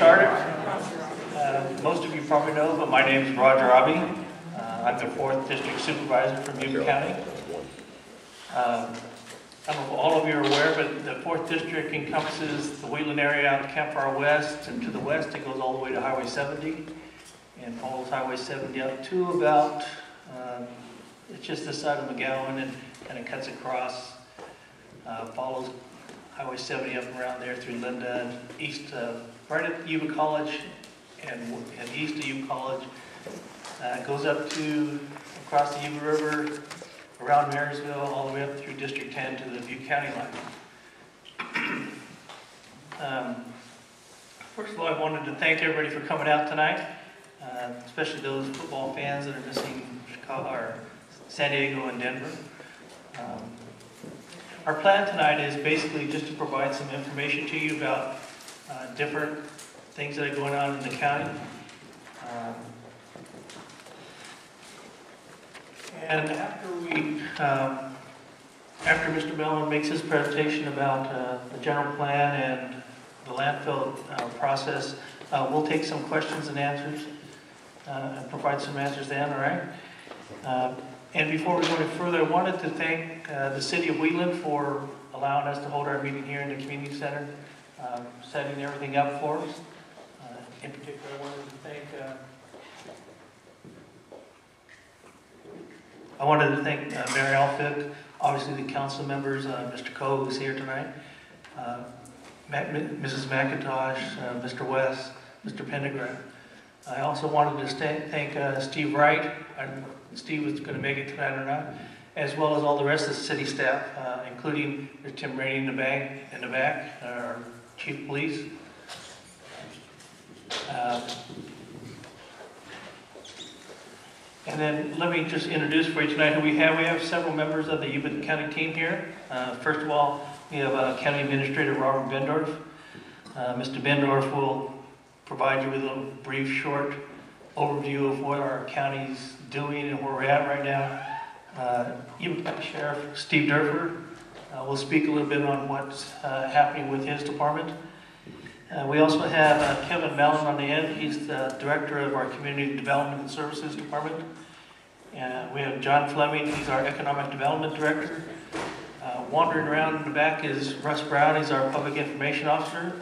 started. Most of you probably know, but my name is Roger Abbey. I'm the 4th District Supervisor from Yuba County. I don't know if all of you are aware, but the 4th District encompasses the Wheatland area out to Campfire West, and to the west it goes all the way to Highway 70, and follows Highway 70 up to about, it's just this side of McGowan, and it cuts across, follows Highway 70 up around there through Linda, and east, right at Yuba College, and east of Yuba College. Goes up to, across the Yuba River, around Marysville, all the way up through District 10 to the Butte County line. First of all, I wanted to thank everybody for coming out tonight, especially those football fans that are missing Chicago, or San Diego and Denver. Our plan tonight is basically just to provide some information to you about different things that are going on in the county. And after Mr. Mellon makes his presentation about the general plan and the landfill process, we'll take some questions and answers and provide some answers then, all right? And before we go any further, I wanted to thank the City of Wheatland for allowing us to hold our meeting here in the community center, setting everything up for us. In particular, I wanted to thank Mayor Alfitt, obviously the council members, Mr. Coe, who's here tonight, Mrs. McIntosh, Mr. West, Mr. Pendergrass. I also wanted to thank Steve Wright. Steve was going to make it tonight or not, as well as all the rest of the city staff, including Tim Rainey in the back, our chief of police. And then let me just introduce for you tonight who we have. We have several members of the Yuba County team here. First of all, we have County Administrator Robert Bendorf. Mr. Bendorf will provide you with a brief, short overview of what our county's doing and where we're at right now. Yuba County Sheriff Steve Durfer will speak a little bit on what's happening with his department. We also have Kevin Mellon on the end. He's the Director of our Community Development and Services Department. We have John Fleming. He's our Economic Development Director. Wandering around in the back is Russ Brown. He's our Public Information Officer.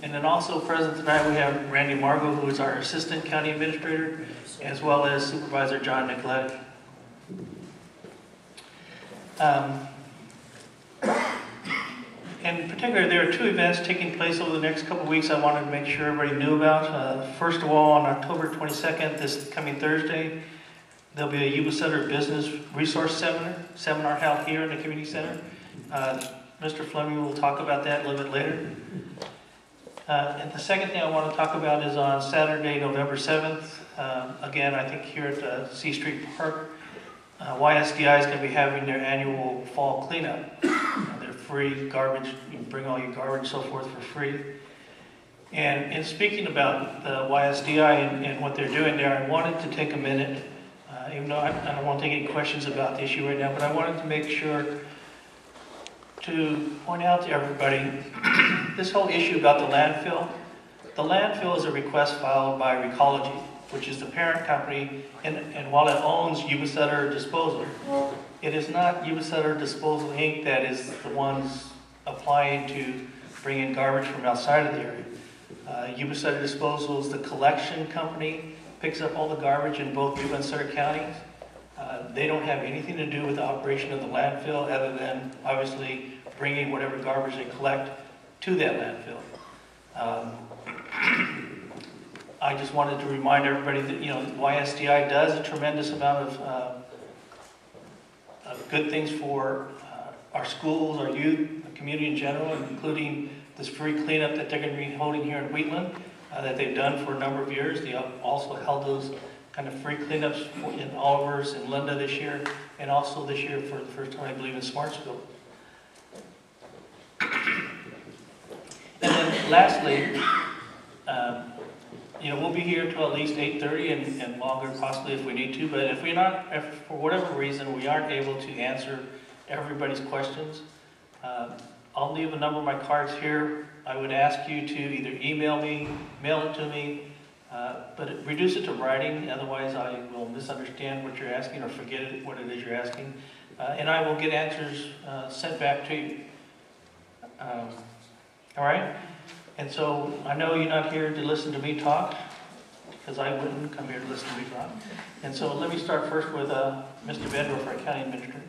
And then also present tonight we have Randy Margo, who is our Assistant County Administrator, as well as Supervisor John Nicoletti. In particular, there are 2 events taking place over the next couple of weeks I wanted to make sure everybody knew about. First of all, on October 22nd, this coming Thursday, there'll be a Yuba Center Business Resource Seminar held here in the Community Center. Mr. Fleming will talk about that a little bit later. And the second thing I want to talk about is on Saturday, November 7th, again, I think here at C Street Park, YSDI is going to be having their annual fall cleanup. They're free garbage, you can bring all your garbage and so forth for free. And in speaking about the YSDI and what they're doing there, I wanted to take a minute, even though I don't want to take any questions about the issue right now, but I wanted to make sure to point out to everybody this whole issue about the landfill is a request filed by Recology, which is the parent company, and while it owns Yuba Center Disposal, it is not Yuba Center Disposal Inc. that is the ones applying to bring in garbage from outside of the area. Yuba Center Disposal is the collection company, picks up all the garbage in both Yuba and Sutter counties. They don't have anything to do with the operation of the landfill other than obviously bringing whatever garbage they collect to that landfill. I just wanted to remind everybody that, you know, YSDI does a tremendous amount of good things for our schools, our youth, the community in general, including this free cleanup that they're going to be holding here in Wheatland, that they've done for a number of years. They also held those kind of free cleanups in Oliver's and Linda this year, and also this year for the first time, I believe, in Smartsville. And then lastly, you know, we'll be here till at least 8:30 and longer possibly if we need to, but if for whatever reason we aren't able to answer everybody's questions, I'll leave a number of my cards here I would ask you to either email me, mail it to me, but reduce it to writing, otherwise I will misunderstand what you're asking or forget what it is you're asking. And I will get answers sent back to you. All right? And so I know you're not here to listen to me talk, because I wouldn't come here to listen to me talk. And so let me start first with Mr. Bendorf, our county administrator.